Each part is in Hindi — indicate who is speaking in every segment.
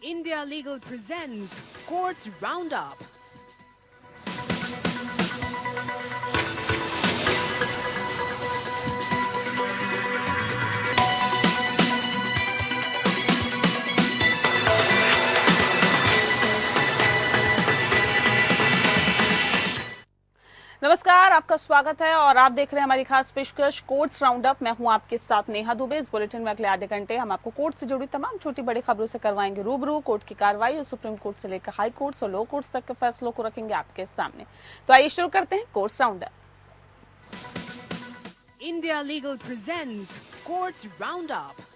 Speaker 1: India Legal presents Courts Roundup.
Speaker 2: नमस्कार, आपका स्वागत है और आप देख रहे हैं हमारी खास पेशकश कोर्ट्स राउंडअप। मैं हूं आपके साथ नेहा दुबे। इस बुलेटिन में अगले आधे घंटे हम आपको कोर्ट से जुड़ी तमाम छोटी बड़ी खबरों से करवाएंगे रूबरू। कोर्ट की कार्रवाई और सुप्रीम कोर्ट से लेकर हाई कोर्ट्स और लो कोर्ट्स तक के फैसलों को रखेंगे आपके सामने। तो आइए शुरू करते हैं courts roundup.
Speaker 1: India Legal presents Courts Roundup.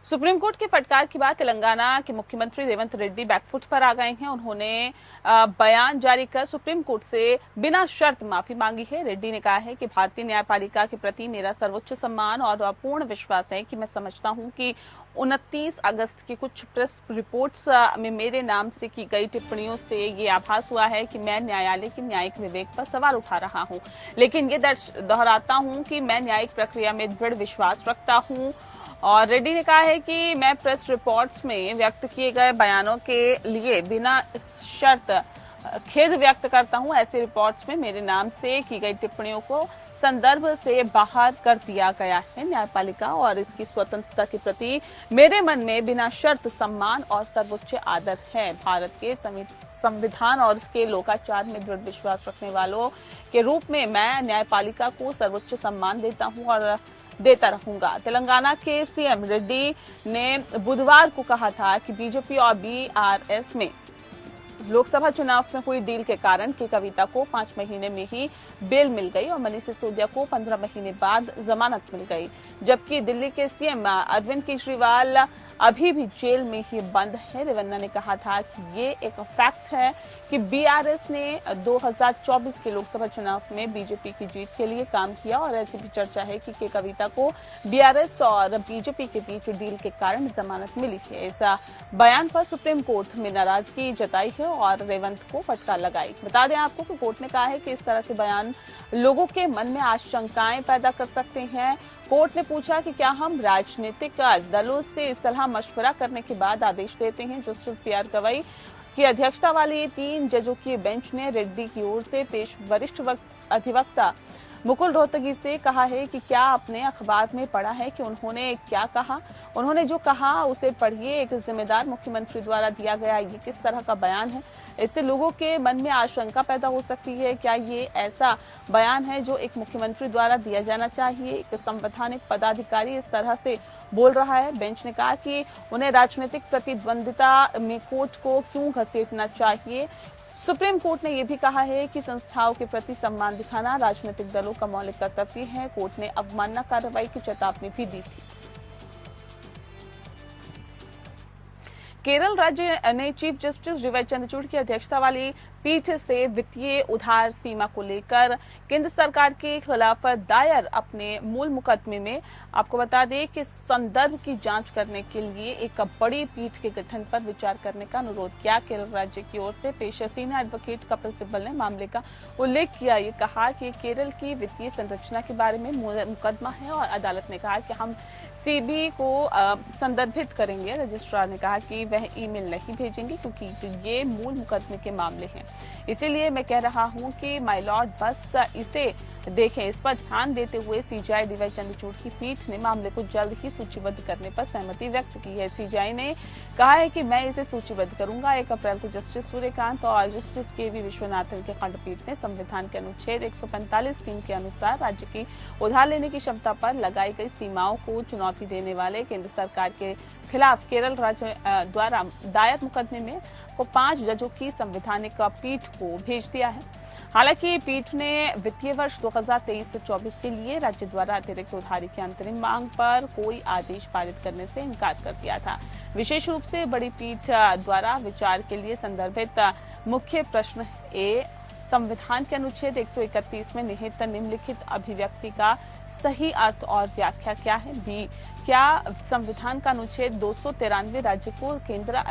Speaker 2: Supreme court के फटकार के बाद तेलंगाना के मुख्यमंत्री रेवंत रेड्डी बैकफुट पर आ गए हैं। उन्होंने बयान जारी कर सुप्रीम कोर्ट से बिना शर्त माफी मांगी है। रेड्डी ने कहा है कि भारतीय न्यायपालिका के प्रति मेरा सर्वोच्च सम्मान और पूर्ण विश्वास है कि मैं समझता हूं कि 29 अगस्त की कुछ प्रेस रिपोर्ट्स में मेरे नाम से की गई टिप्पणियों से ये आभास हुआ है कि मैं न्यायालय के न्यायिक विवेक पर सवाल उठा रहा हूं। लेकिन ये दोहराता हूं कि मैं न्यायिक प्रक्रिया में दृढ़ विश्वास रखता हूं। और रेड्डी ने कहा है कि मैं प्रेस रिपोर्ट्स में व्यक्त किए गए बयानों के लिए बिना शर्त खेद व्यक्त करता हूं। ऐसे रिपोर्ट्स में मेरे नाम से की गई टिप्पणियों को संदर्भ से बाहर कर दिया गया है। न्यायपालिका और इसकी स्वतंत्रता के प्रति मेरे मन में बिना शर्त सम्मान और सर्वोच्च आदर है। भारत के संविधान और उसके लोकाचार में दृढ़ विश्वास रखने वालों के रूप में मैं न्यायपालिका को सर्वोच्च सम्मान देता हूं और देता रहूंगा। तेलंगाना के सीएम रेड्डी ने बुधवार को कहा था कि बीजेपी और बीआरएस में लोकसभा चुनाव में हुई डील के कारण के कविता को 5 महीने में ही बेल मिल गई और मनीष सिसोदिया को 15 महीने बाद जमानत मिल गई, जबकि दिल्ली के सीएम अरविंद केजरीवाल अभी भी जेल में ही बंद है। रेवन्ना ने कहा था कि ये एक फैक्ट है कि बीआरएस ने 2024 के लोकसभा चुनाव में बीजेपी की जीत के लिए काम किया और ऐसी भी चर्चा है कि के कविता को बीआरएस और बीजेपी के बीच डील के कारण जमानत मिली है। इस बयान पर सुप्रीम कोर्ट में नाराजगी जताई है और रेवंत को फटकार लगाई। बता दें आपको कि कोर्ट ने कहा है कि इस तरह के बयान लोगों के मन में आशंकाएं पैदा कर सकते हैं। कोर्ट ने पूछा कि क्या हम राजनीतिक दलों से सलाह मशवरा करने के बाद आदेश देते हैं। जस्टिस पीआर गवई की अध्यक्षता वाली 3 जजों की बेंच ने रेड्डी की ओर से पेश वरिष्ठ अधिवक्ता मुकुल रोहतगी से कहा है कि क्या आपने अखबार में पढ़ा है कि उन्होंने क्या कहा। उन्होंने जो कहा उसे पढ़िए। एक जिम्मेदार मुख्यमंत्री द्वारा दिया गया ये किस तरह का बयान है। इससे लोगों के मन में आशंका पैदा हो सकती है। क्या ये ऐसा बयान है जो एक मुख्यमंत्री द्वारा दिया जाना चाहिए। एक संवैधानिक पदाधिकारी इस तरह से बोल रहा है। बेंच ने कहा कि उन्हें राजनीतिक प्रतिद्वंदिता में कोर्ट को क्यों घसीटना चाहिए। सुप्रीम कोर्ट ने यह भी कहा है कि संस्थाओं के प्रति सम्मान दिखाना राजनीतिक दलों का मौलिक कर्तव्य है। कोर्ट ने अवमानना कार्रवाई की चेतावनी भी दी थी। केरल राज्य ने चीफ जस्टिस डीवाई चंद्रचूड़ की अध्यक्षता वाली पीठ से वित्तीय उधार सीमा को लेकर केंद्र सरकार के खिलाफ दायर अपने मूल मुकदमे में आपको बता दें कि संदर्भ की जांच करने के लिए एक बड़ी पीठ के गठन पर विचार करने का अनुरोध किया। केरल राज्य की ओर से पेश सीनियर एडवोकेट कपिल सिब्बल ने मामले का उल्लेख किया। ये कहा कि केरल की वित्तीय संरचना के बारे में मुकदमा है और अदालत ने कहा कि हम सीबी को संदर्भित करेंगे। रजिस्ट्रार ने कहा कि वह ईमेल नहीं भेजेंगे क्योंकि ये मूल मुकदमे के मामले हैं। इसीलिए मैं कह रहा हूं कि माय लॉर्ड बस इसे देखें। इस पर ध्यान देते हुए सीजेआई डीवाई चंद्रचूड़ की पीठ ने मामले को जल्द ही सूचीबद्ध करने पर सहमति व्यक्त की है। सीजेआई ने कहा है कि मैं इसे सूचीबद्ध करूंगा। 1 अप्रैल को जस्टिस सूर्यकांत और जस्टिस केवी विश्वनाथन की खंडपीठ ने संविधान के अनुच्छेद 145(3) के अनुसार राज्य की उधार लेने की क्षमता पर लगाई गई सीमाओं को चुनौती देने वाले केंद्र सरकार के खिलाफ केरल राज्य द्वारा दायर मुकदमे में को 5 जजों की संवैधानिक पीठ को भेज दिया है। हालांकि पीठ ने वित्तीय वर्ष 2023 से 24 के लिए राज्य द्वारा अतिरिक्त उधारी की अंतरिम मांग पर कोई आदेश पारित करने से इनकार कर दिया था। विशेष रूप से बड़ी पीठ द्वारा विचार के लिए संदर्भित मुख्य प्रश्न ए संविधान के अनुच्छेद 131 में निहित निम्नलिखित अभिव्यक्ति का सही अर्थ और व्याख्या क्या है? बी, क्या संविधान का अनुच्छेद 293 राज्य को केंद्र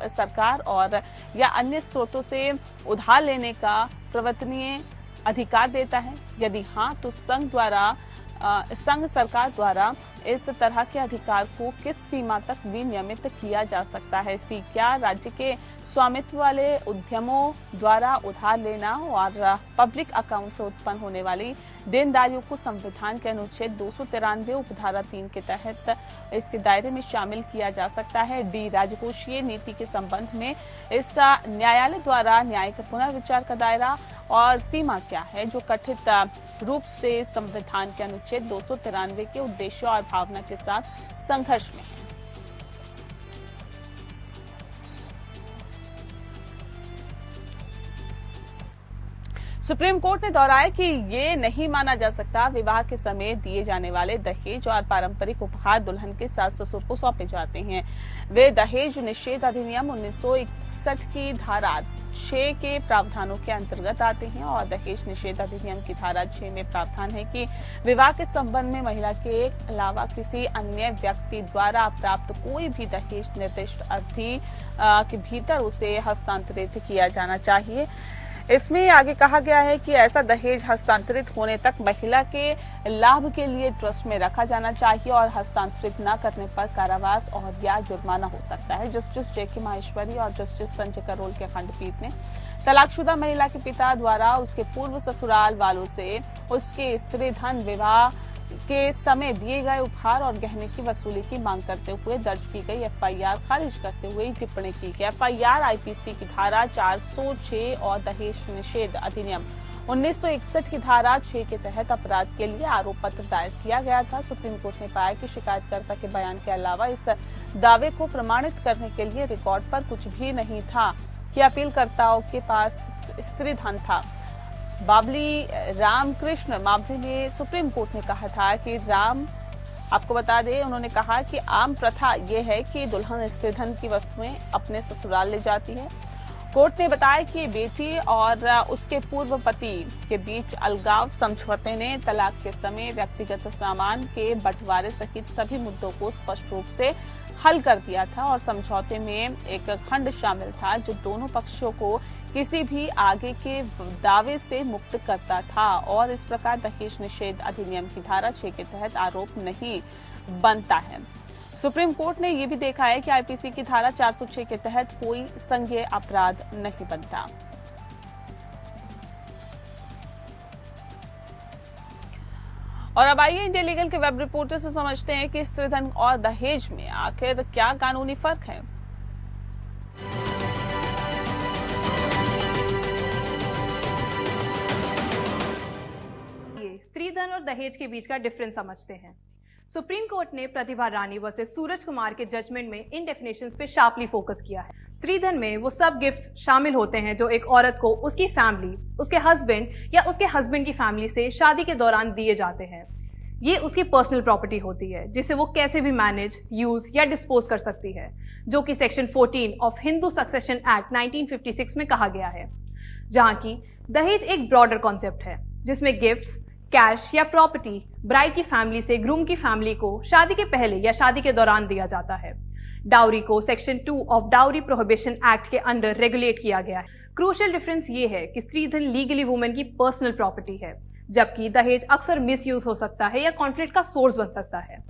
Speaker 2: सरकार और या अन्य स्रोतों से उधार लेने का प्रवर्तनीय अधिकार देता है? यदि हाँ, तो संघ सरकार द्वारा इस तरह के अधिकार को किस सीमा तक विनियमित किया जा सकता है? सी, क्या राज्य के स्वामित्व वाले उद्यमों द्वारा उधार लेना और पब्लिक अकाउंट से उत्पन्न होने वाली देनदारियों को संविधान के अनुच्छेद 293 उपधारा 3 के तहत इसके दायरे में शामिल किया जा सकता है? डी, राजकोषीय नीति के संबंध में इस न्यायालय द्वारा न्यायिक पुनर्विचार का दायरा और सीमा क्या है जो कथित रूप से संविधान के अनुच्छेद 293 के उद्देश्य और भावना के साथ संघर्ष में है? सुप्रीम कोर्ट ने दोहराया कि ये नहीं माना जा सकता विवाह के समय दिए जाने वाले दहेज और पारंपरिक उपहार दुल्हन के सास ससुर को सौंपे जाते हैं। वे दहेज निषेध अधिनियम 1961 की धारा 6 के प्रावधानों के अंतर्गत आते हैं और दहेज निषेध अधिनियम की धारा 6 में प्रावधान है कि विवाह के संबंध में महिला के अलावा किसी अन्य व्यक्ति द्वारा प्राप्त कोई भी दहेज निर्दिष्ट अवधि के भीतर उसे हस्तांतरित किया जाना चाहिए। इसमें आगे कहा गया है कि ऐसा दहेज हस्तांतरित होने तक महिला के लाभ के लिए ट्रस्ट में रखा जाना चाहिए और हस्तांतरित न करने पर कारावास और या जुर्माना हो सकता है। जस्टिस जे के माहेश्वरी और जस्टिस संजय करोल के खंडपीठ ने तलाकशुदा महिला के पिता द्वारा उसके पूर्व ससुराल वालों से उसके स्त्री धन विवाह के समय दिए गए उपहार और गहने की वसूली की मांग करते हुए दर्ज की गई एफआईआर खारिज करते हुए टिप्पणी की है। एफआईआर आईपीसी की धारा 406 और दहेज निषेध अधिनियम 1961 की धारा 6 के तहत अपराध के लिए आरोप पत्र दायर किया गया था। सुप्रीम कोर्ट ने पाया कि शिकायतकर्ता के बयान के अलावा इस दावे को प्रमाणित करने के लिए रिकॉर्ड पर कुछ भी नहीं था कि अपीलकर्ताओं के पास स्त्री धन था। बाबली रामकृष्ण मावली ने सुप्रीम कोर्ट ने कहा था कि आपको बता दें, उन्होंने कहा कि आम प्रथा यह है कि दुल्हन स्त्री धन की वस्तुएं अपने ससुराल ले जाती है। कोर्ट ने बताया कि बेटी और उसके पूर्व पति के बीच अलगाव समझौते ने तलाक के समय व्यक्तिगत सामान के बंटवारे सहित सभी मुद्दों को स्पष्ट रूप से हल कर दिया था और समझौते में एक खंड शामिल था जो दोनों पक्षों को किसी भी आगे के दावे से मुक्त करता था और इस प्रकार दहेज निषेध अधिनियम की धारा 6 के तहत आरोप नहीं बनता है। सुप्रीम कोर्ट ने यह भी देखा है कि आईपीसी की धारा 406 के तहत कोई संज्ञेय अपराध नहीं बनता। और अब आइए इंडिया लीगल के वेब रिपोर्टर से समझते हैं कि स्त्रीधन और दहेज में आखिर क्या कानूनी फर्क है।
Speaker 3: स्त्रीधन और दहेज के बीच का डिफरेंस समझते हैं। सुप्रीम कोर्ट ने प्रतिभा रानी वर्सेस सूरज कुमार के जजमेंट में इन डेफिनेशंस पे शार्पली फोकस किया है। स्त्रीधन में वो सब गिफ्ट्स शामिल होते हैं जो एक औरत को उसकी फैमिली, उसके हस्बैंड या उसके हस्बैंड की फैमिली से शादी के दौरान दिए जाते हैं। ये उसकी पर्सनल प्रॉपर्टी होती है जिसे वो कैसे भी मैनेज, यूज या डिस्पोज कर सकती है, जो कि section 14 of Hindu succession act 1956 में कहा गया है। जहां की दहेज एक ब्रॉडर कॉन्सेप्ट है जिसमें गिफ्ट्स, कैश या प्रॉपर्टी ब्राइड की फैमिली से ग्रूम की फैमिली को शादी के पहले या शादी के दौरान दिया जाता है। डाउरी को section 2 of dowry prohibition act के अंडर रेगुलेट किया गया है। क्रूशियल डिफरेंस ये है कि स्त्रीधन लीगली वुमेन की पर्सनल प्रॉपर्टी है, जबकि दहेज अक्सर मिसयूज हो सकता है या कॉन्फ्लिक्ट का सोर्स बन सकता है।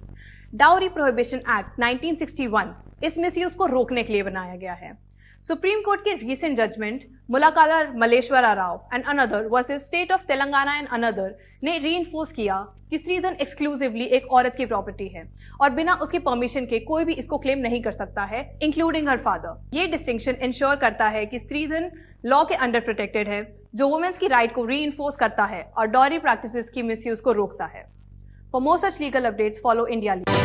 Speaker 3: डाउरी प्रोहिबिशन एक्ट 1961 इस मिसयूज को रोकने के लिए बनाया गया है। सुप्रीम कोर्ट के recent judgment Mulakala Malleswara Rao and another versus state of Telangana and another ने रीइंफोर्स किया कि स्त्रीधन एक्सक्लूसिवली एक औरत की प्रॉपर्टी है और बिना उसके परमिशन के कोई भी इसको क्लेम नहीं कर सकता है, इंक्लूडिंग हर फादर। ये डिस्टिंक्शन इंश्योर करता है कि स्त्रीधन लॉ के अंडर प्रोटेक्टेड है, जो वुमेन्स की राइट को रीइंफोर्स करता है और डॉरी प्रैक्टिसेस की मिसयूज को रोकता है। For more such legal updates follow India legal.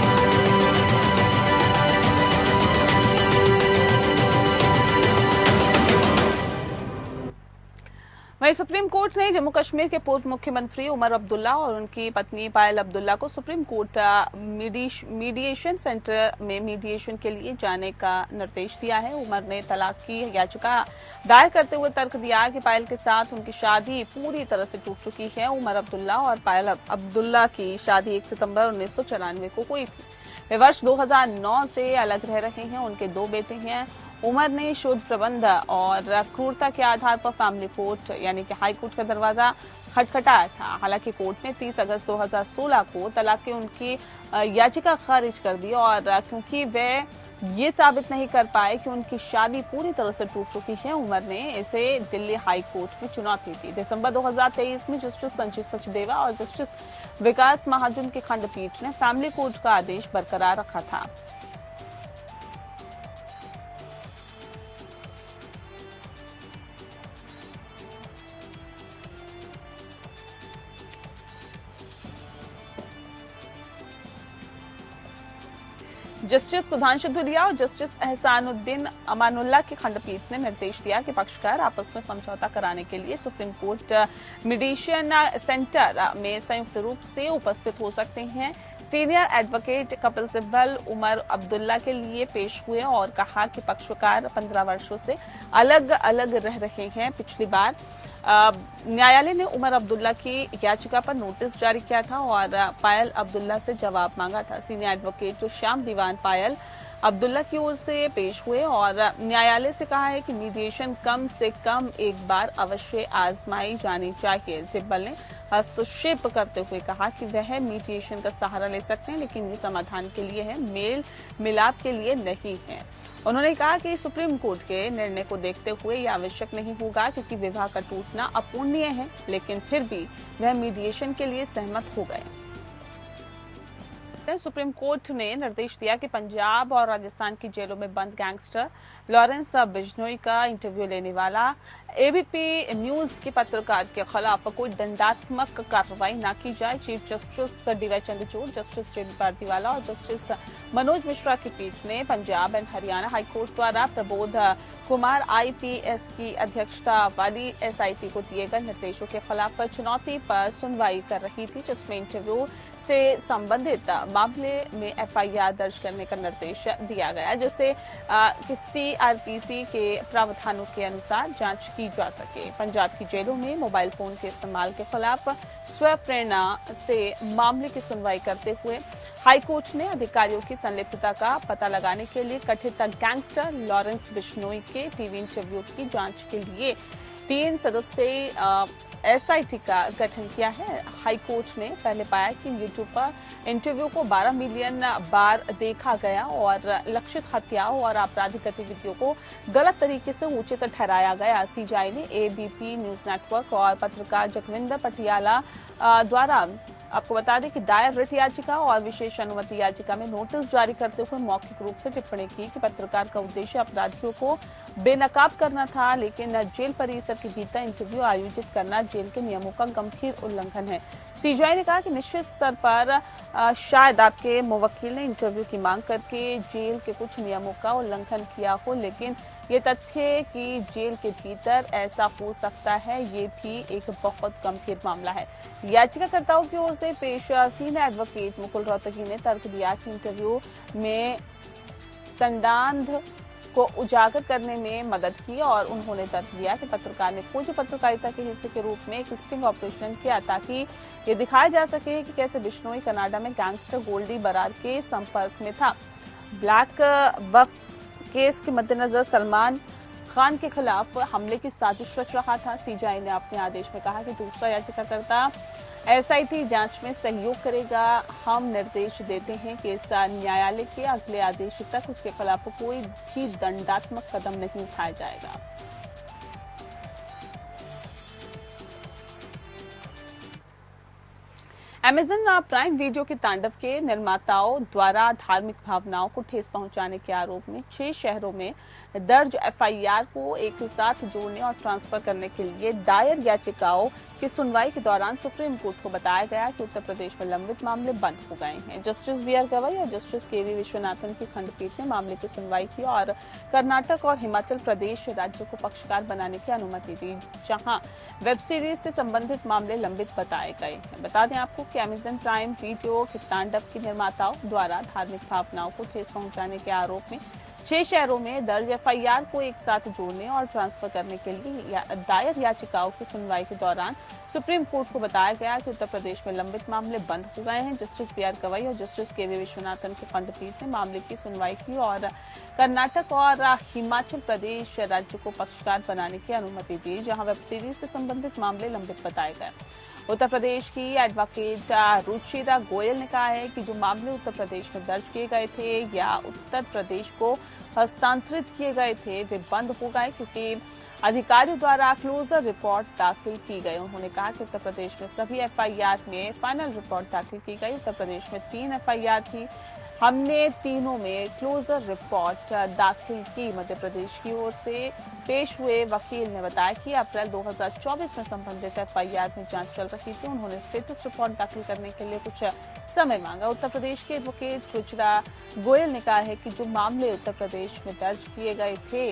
Speaker 2: वहीं सुप्रीम कोर्ट ने जम्मू कश्मीर के पूर्व मुख्यमंत्री उमर अब्दुल्ला और उनकी पत्नी पायल अब्दुल्ला को सुप्रीम कोर्ट मीडिएशन सेंटर में मीडिएशन के लिए जाने का निर्देश दिया है। उमर ने तलाक की याचिका दायर करते हुए तर्क दिया कि पायल के साथ उनकी शादी पूरी तरह से टूट चुकी है। उमर अब्दुल्ला और पायल अब्दुल्ला की शादी 1 सितंबर 1994 को हुई थी। वे वर्ष 2009 से अलग रह रहे हैं। उनके 2 बेटे हैं। उमर ने शोध प्रबंध और क्रूरता के आधार पर फैमिली कोर्ट यानी कि हाई कोर्ट का दरवाजा खटखटाया था। हालांकि कोर्ट ने 30 अगस्त 2016 को तलाक की उनकी याचिका खारिज कर दी और क्योंकि वे ये साबित नहीं कर पाए कि उनकी शादी पूरी तरह से टूट चुकी है, उमर ने इसे दिल्ली हाई कोर्ट में चुनौती दी। दिसंबर 2023 में जस्टिस संजीव सचदेवा और जस्टिस विकास महाजन की खंडपीठ ने फैमिली कोर्ट का आदेश बरकरार रखा था। जस्टिस सुधांशु धुलिया और जस्टिस एहसानुद्दीन अमानुल्लाह की खंडपीठ ने निर्देश दिया कि पक्षकार आपस में समझौता कराने के लिए सुप्रीम कोर्ट मीडिएशन सेंटर में संयुक्त रूप से उपस्थित हो सकते हैं। सीनियर एडवोकेट कपिल सिब्बल उमर अब्दुल्ला के लिए पेश हुए और कहा कि पक्षकार 15 वर्षों से अलग अलग रह रहे हैं। पिछली बार न्यायालय ने उमर अब्दुल्ला की याचिका पर नोटिस जारी किया था और पायल अब्दुल्ला से जवाब मांगा था। सीनियर एडवोकेट जो श्याम दीवान पायल अब्दुल्ला की ओर से पेश हुए और न्यायालय से कहा है कि मीडिएशन कम से कम एक बार अवश्य आजमाई जानी चाहिए। सिब्बल ने हस्तक्षेप करते हुए कहा कि वह मीडिएशन का सहारा ले सकते हैं, लेकिन ये समाधान के लिए है, मेल मिलाप के लिए नहीं है। उन्होंने कहा कि सुप्रीम कोर्ट के निर्णय को देखते हुए यह आवश्यक नहीं होगा क्योंकि विवाह का टूटना अपूर्णीय है, लेकिन फिर भी वह मीडिएशन के लिए सहमत हो गए। सुप्रीम कोर्ट ने निर्देश दिया कि पंजाब और राजस्थान की जेलों में बंद गैंगस्टर लॉरेंस बिश्नोई का इंटरव्यू लेने वाला एबीपी न्यूज के पत्रकार के खिलाफ कोई दंडात्मक कार्रवाई न की जाए। Chief justice DY Chandrachud, justice JB Pardiwala और जस्टिस मनोज मिश्रा की पीठ ने पंजाब एंड हरियाणा हाईकोर्ट द्वारा प्रबोध कुमार आईपीएस की अध्यक्षता वाली एसआईटी को दिए गए निर्देशों के खिलाफ चुनौती पर सुनवाई कर रही थी, जिसमें इंटरव्यू से संबंधित मामले में एफआईआर दर्ज करने का निर्देश दिया गया, जिससे सीआरपीसी के प्रावधानों के अनुसार जांच की जा सके। पंजाब की जेलों में मोबाइल फोन के इस्तेमाल के खिलाफ स्वप्रेरणा से मामले की सुनवाई करते हुए हाईकोर्ट ने अधिकारियों की संलिप्तता का पता लगाने के लिए कथित गैंगस्टर लॉरेंस बिश्नोई के टीवी इंटरव्यू की जांच के लिए 3 सदस्यीय एसआईटी का गठन किया है। हाईकोर्ट ने पहले पाया कि यूट्यूब पर इंटरव्यू को 12 मिलियन बार देखा गया और लक्षित हत्याओं और आपराधिक गतिविधियों को गलत तरीके से उचित ठहराया गया। सीजीआई ने एबीपी न्यूज नेटवर्क और पत्रकार जगविंदर पटियाला द्वारा आपको बता दें कि दायर रिट याचिका और विशेष अनुमति याचिका में नोटिस जारी करते हुए मौखिक रूप से टिप्पणी की कि पत्रकार का उद्देश्य अपराधियों को बेनकाब करना था, लेकिन जेल परिसर के भीतर इंटरव्यू आयोजित करना जेल के नियमों का गंभीर उल्लंघन है। सीजीआई ने कहा कि निश्चित स्तर पर शायद आपके मुवक्किल ने इंटरव्यू की मांग करके जेल के कुछ नियमों का उल्लंघन किया हो, लेकिन ये तथ्य कि जेल के भीतर ऐसा हो सकता है, ये भी एक बहुत गंभीर मामला है। याचिकाकर्ताओं की ओर से पेश सीनियर एडवोकेट मुकुल रोहतगी ने तर्क दिया कि इंटरव्यू में संदांध को उजागर करने में मदद की और उन्होंने तर्क दिया कि पत्रकार ने खोज पत्रकारिता के हिस्से के रूप में एक स्टिंग ऑपरेशन किया ताकि ये दिखाया जा सके कि कैसे बिश्नोई कनाडा में गैंगस्टर गोल्डी बरार के संपर्क में था। ब्लैक बक केस के मद्देनजर सलमान खान के खिलाफ हमले की साजिश रच रहा था। सीजीआई ने अपने आदेश में कहा कि दूसरा याचिकाकर्ता एसआईटी जांच में सहयोग करेगा। हम निर्देश देते हैं कि इस न्यायालय के अगले आदेश तक उसके खिलाफ कोई भी दंडात्मक कदम नहीं उठाया जाएगा। अमेजन प्राइम वीडियो के तांडव के निर्माताओं द्वारा धार्मिक भावनाओं को ठेस पहुंचाने के आरोप में 6 शहरों में दर्ज एफआईआर को एक साथ जोड़ने और ट्रांसफर करने के लिए दायर याचिकाओं की सुनवाई के दौरान सुप्रीम कोर्ट को बताया गया कि उत्तर प्रदेश में लंबित मामले बंद हो गए हैं। जस्टिस बीआर गवई और जस्टिस केवी विश्वनाथन की खंडपीठ ने मामले की सुनवाई की और कर्नाटक और हिमाचल प्रदेश राज्यों को पक्षकार बनाने की अनुमति दी, जहां वेब सीरीज से संबंधित मामले लंबित बताए गए हैं। बता दें आपको कि अमेजन प्राइम वीडियो के तांडव की निर्माताओं द्वारा धार्मिक भावनाओं को ठेस पहुंचाने के आरोप में 6 शहरों में दर्ज एफआईआर को एक साथ जोड़ने और ट्रांसफर करने के लिए दायर याचिकाओं की सुनवाई के दौरान सुप्रीम कोर्ट को बताया गया कि उत्तर प्रदेश में लंबित मामले बंद हो गए हैं। जस्टिस बीआर गवई और जस्टिस केवी विश्वनाथन की खंडपीठ ने मामले की सुनवाई की और कर्नाटक और हिमाचल प्रदेश राज्य को पक्षकार बनाने की अनुमति दी, जहां वेब सीरीज से संबंधित मामले लंबित बताए गए। उत्तर प्रदेश की एडवोकेट रुचिरा गोयल ने कहा है कि जो मामले उत्तर प्रदेश में दर्ज किए गए थे या उत्तर प्रदेश को हस्तांतरित किए गए थे वे बंद हो गए क्योंकि अधिकारियों द्वारा क्लोजर रिपोर्ट दाखिल की गई। उन्होंने कहा कि उत्तर प्रदेश में सभी एफआईआर में फाइनल रिपोर्ट दाखिल की गई। उत्तर प्रदेश में 3 एफआईआर थी, हमने तीनों में क्लोजर रिपोर्ट दाखिल की। मध्य प्रदेश की ओर से पेश हुए वकील ने बताया कि अप्रैल 2024 में संबंधित एफआईआर में जांच चल रही थी। उन्होंने स्टेटस रिपोर्ट दाखिल करने के लिए कुछ समय मांगा। उत्तर प्रदेश के एडवोकेट रुचिरा गोयल ने कहा है कि जो मामले उत्तर प्रदेश में दर्ज किए गए थे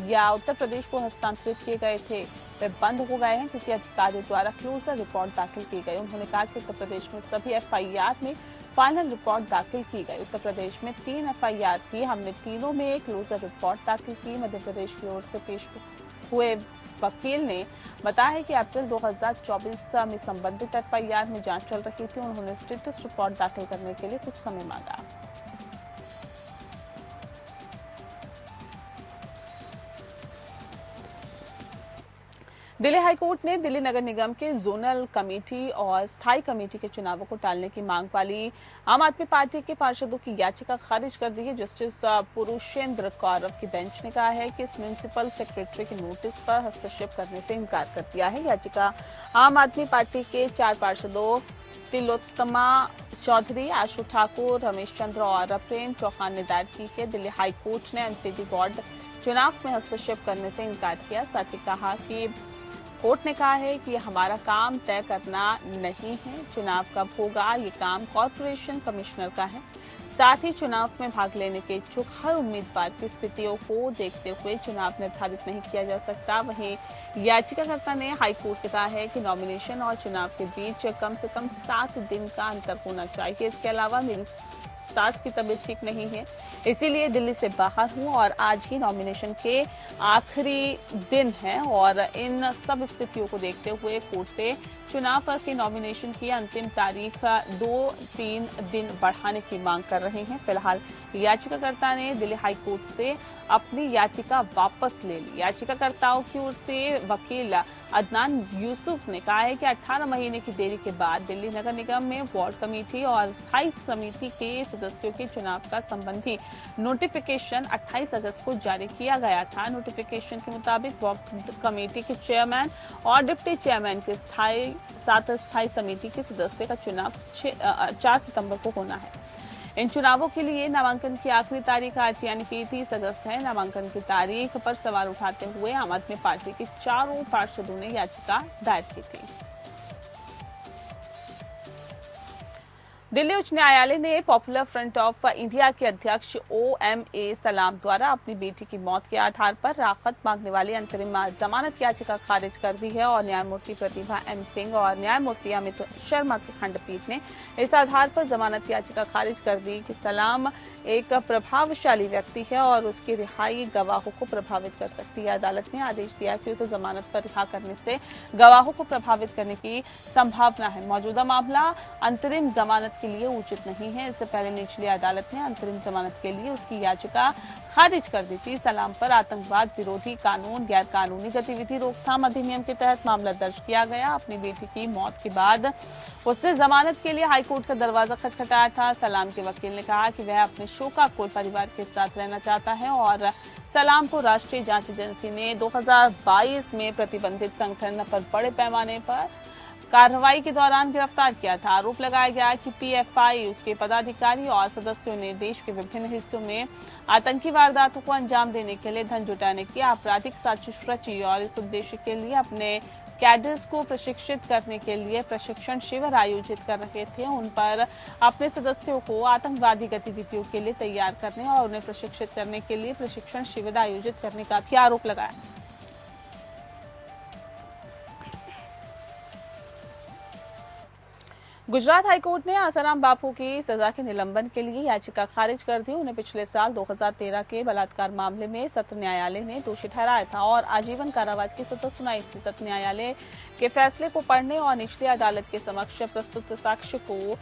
Speaker 2: या उत्तर प्रदेश को हस्तांतरित किए गए थे वे बंद हो गए हैं क्योंकि अधिकारियों द्वारा क्लोजर रिपोर्ट दाखिल की गई। उन्होंने कहा कि उत्तर प्रदेश में सभी एफआईआर में फाइनल रिपोर्ट दाखिल की गई। उत्तर प्रदेश में 3 एफआईआर थी, हमने तीनों में क्लोजर रिपोर्ट दाखिल की। मध्य प्रदेश की ओर से पेश हुए वकील ने बताया कि अप्रैल 2024 में संबंधित एफआईआर में जांच चल रही थी। उन्होंने स्टेटस रिपोर्ट दाखिल करने के लिए कुछ समय मांगा। दिल्ली हाईकोर्ट ने दिल्ली नगर निगम के जोनल कमेटी और स्थायी कमेटी के चुनावों को टालने की मांग वाली आम आदमी पार्टी के पार्षदों की याचिका खारिज कर दी है। जस्टिस पुरुषेंद्र कौरव की बेंच ने कहा है कि इस म्युनिसिपल सेक्रेटरी के नोटिस पर हस्तक्षेप करने से इनकार कर दिया है। याचिका आम आदमी पार्टी के 4 पार्षदों तिलोत्तमा चौधरी, आशु ठाकुर, रमेश चंद्र और प्रेम चौहान ने दायर की है। दिल्ली हाईकोर्ट ने एमसीडी वार्ड चुनाव में हस्तक्षेप करने से इनकार किया। साथ ही कहा कि कोर्ट ने कहा है कि हमारा काम तय करना नहीं है, चुनाव कब होगा ये काम कॉर्पोरेशन कमिश्नर का है। साथ ही चुनाव में भाग लेने के इच्छुक हर उम्मीदवार की स्थितियों को देखते हुए चुनाव निर्धारित नहीं किया जा सकता। वहीं याचिकाकर्ता ने हाईकोर्ट से कहा है कि नॉमिनेशन और चुनाव के बीच कम से कम 7 दिन का अंतर होना चाहिए। इसके अलावा मेरी सास की तबीयत ठीक नहीं है, इसीलिए दिल्ली से बाहर हूं और आज ही नॉमिनेशन के आखिरी दिन है और इन सब स्थितियों को देखते हुए कोर्ट से चुनाव के नॉमिनेशन की अंतिम तारीख 2-3 दिन बढ़ाने की मांग कर रहे हैं। फिलहाल याचिकाकर्ता ने दिल्ली हाईकोर्ट से अपनी याचिका वापस ले ली। याचिकाकर्ताओं की ओर से वकील अदनान यूसुफ ने कहा है कि 18 महीने की देरी के बाद दिल्ली नगर निगम में वार्ड कमेटी और स्थायी समिति के सदस्यों के चुनाव का संबंधी नोटिफिकेशन 28 अगस्त को जारी किया गया था। नोटिफिकेशन के मुताबिक वार्ड कमेटी के चेयरमैन और डिप्टी चेयरमैन के साथ स्थायी समिति के सदस्य का चुनाव 4 सितंबर को होना है। इन चुनावों के लिए नामांकन की आखिरी तारीख आज यानी कि 30 अगस्त है। नामांकन की तारीख पर सवाल उठाते हुए आम आदमी पार्टी के 4 पार्षदों ने याचिका दायर की थी। दिल्ली उच्च न्यायालय ने पॉपुलर फ्रंट ऑफ इंडिया के अध्यक्ष OMA सलाम द्वारा अपनी बेटी की मौत के आधार पर राहत मांगने वाली अंतरिम जमानत याचिका खारिज कर दी है और न्यायमूर्ति प्रतिभा M सिंह और न्यायमूर्ति अमित शर्मा की खंडपीठ ने इस आधार पर जमानत याचिका खारिज कर दी कि सलाम एक प्रभावशाली व्यक्ति है और उसकी रिहाई गवाहों को प्रभावित कर सकती है। अदालत ने आदेश दिया कि उसे जमानत पर रिहा करने से गवाहों को प्रभावित करने की संभावना है। मौजूदा मामला अंतरिम जमानत के लिए उचित नहीं है। इससे पहले निचली अदालत ने अंतरिम जमानत के लिए उसकी याचिका खारिज कर दी थी। सलाम पर आतंकवाद विरोधी कानून गैर कानूनी गतिविधि रोकथाम अधिनियम के तहत मामला दर्ज किया गया। अपनी बेटी की मौत के बाद उसने जमानत के लिए हाईकोर्ट का दरवाजा खटखटाया था। सलाम के वकील ने कहा कि वह अपने शोकाकुल परिवार के साथ रहना चाहता है और सलाम को राष्ट्रीय जांच एजेंसी ने 2022 में प्रतिबंधित संगठन पर बड़े पैमाने पर कार्रवाई के दौरान गिरफ्तार किया था। आरोप लगाया गया कि पीएफआई, उसके पदाधिकारी और सदस्यों ने देश के विभिन्न हिस्सों में आतंकी वारदातों को अंजाम देने के लिए धन जुटाने की आपराधिक साजिश रची और इस उद्देश्य के लिए अपने कैडर्स को प्रशिक्षित करने के लिए प्रशिक्षण शिविर आयोजित कर रहे थे। उन पर अपने सदस्यों को आतंकवादी गतिविधियों के लिए तैयार करने और उन्हें प्रशिक्षित करने के लिए प्रशिक्षण शिविर आयोजित करने का भी आरोप लगाया। गुजरात हाईकोर्ट ने आसाराम बापू की सजा के निलंबन के लिए याचिका खारिज कर दी। उन्हें पिछले साल 2013 के बलात्कार मामले में सत्र न्यायालय ने दोषी ठहराया था और आजीवन कारावास की सजा सुनाई थी। सत्र न्यायालय के फैसले को पढ़ने और निचली अदालत के समक्ष प्रस्तुत साक्ष्य को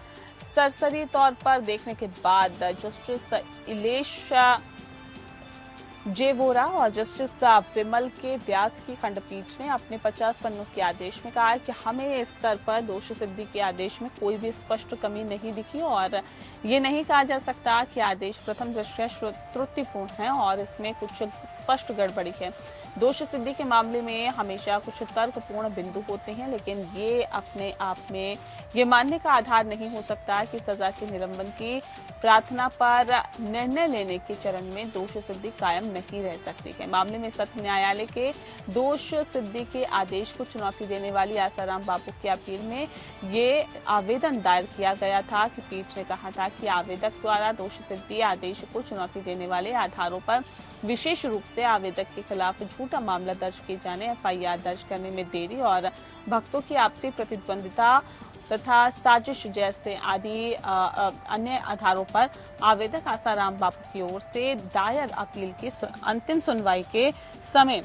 Speaker 2: सरसरी तौर पर देखने के बाद जस्टिस इलेश जे वोरा और जस्टिस विमल के व्यास की खंडपीठ ने अपने 50 पन्नों के आदेश में कहा कि हमें इस स्तर पर दोषी सिद्धि के आदेश में कोई भी स्पष्ट कमी नहीं दिखी और ये नहीं कहा जा सकता कि आदेश प्रथम दृष्टया त्रुटिपूर्ण है और इसमें कुछ स्पष्ट गड़बड़ी है। दोष सिद्धि के मामले में हमेशा कुछ तर्कपूर्ण बिंदु होते हैं, लेकिन ये अपने आप में ये मानने का आधार नहीं हो सकता कि सजा के निलंबन की प्रार्थना पर निर्णय लेने के चरण में दोष सिद्धि कायम नहीं रह सकती है। मामले में सत्र न्यायालय के दोष सिद्धि के आदेश को चुनौती देने वाली आसाराम बापू की अपील में ये आवेदन दायर किया गया था कि पीठ ने कहा था कि आवेदक द्वारा दोष सिद्धि आदेश को चुनौती देने वाले आधारों पर विशेष रूप से आवेदक के खिलाफ झूठा मामला दर्ज किए जाने, एफआईआर दर्ज करने में देरी और भक्तों की आपसी प्रतिद्वंदिता तथा साजिश जैसे आदि अन्य आधारों पर आवेदक आसाराम बापू की ओर से दायर अपील की अंतिम सुनवाई के समय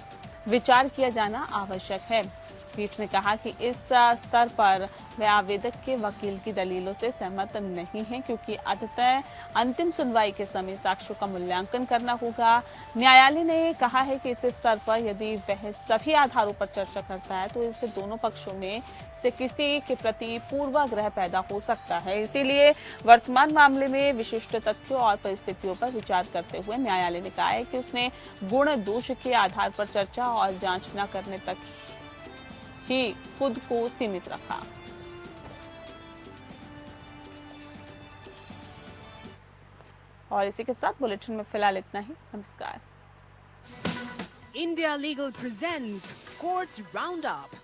Speaker 2: विचार किया जाना आवश्यक है। पीठ ने कहा कि इस स्तर पर वे आवेदक के वकील की दलीलों से सहमत नहीं है, क्योंकि अंततः अंतिम सुनवाई के समय साक्ष्यों का मूल्यांकन करना होगा। न्यायालय ने कहा है कि इस स्तर पर यदि वह सभी आधारों पर चर्चा करता है तो इससे दोनों पक्षों में से किसी के प्रति पूर्वाग्रह पैदा हो सकता है। इसीलिए वर्तमान मामले में विशिष्ट तथ्यों और परिस्थितियों पर विचार करते हुए न्यायालय ने कहा है कि उसने गुण दोष के आधार पर चर्चा और जांच न करने तक ही खुद को सीमित रखा। और इसी के साथ बुलेटिन में फिलहाल इतना ही। नमस्कार।
Speaker 1: India Legal presents Courts Roundup.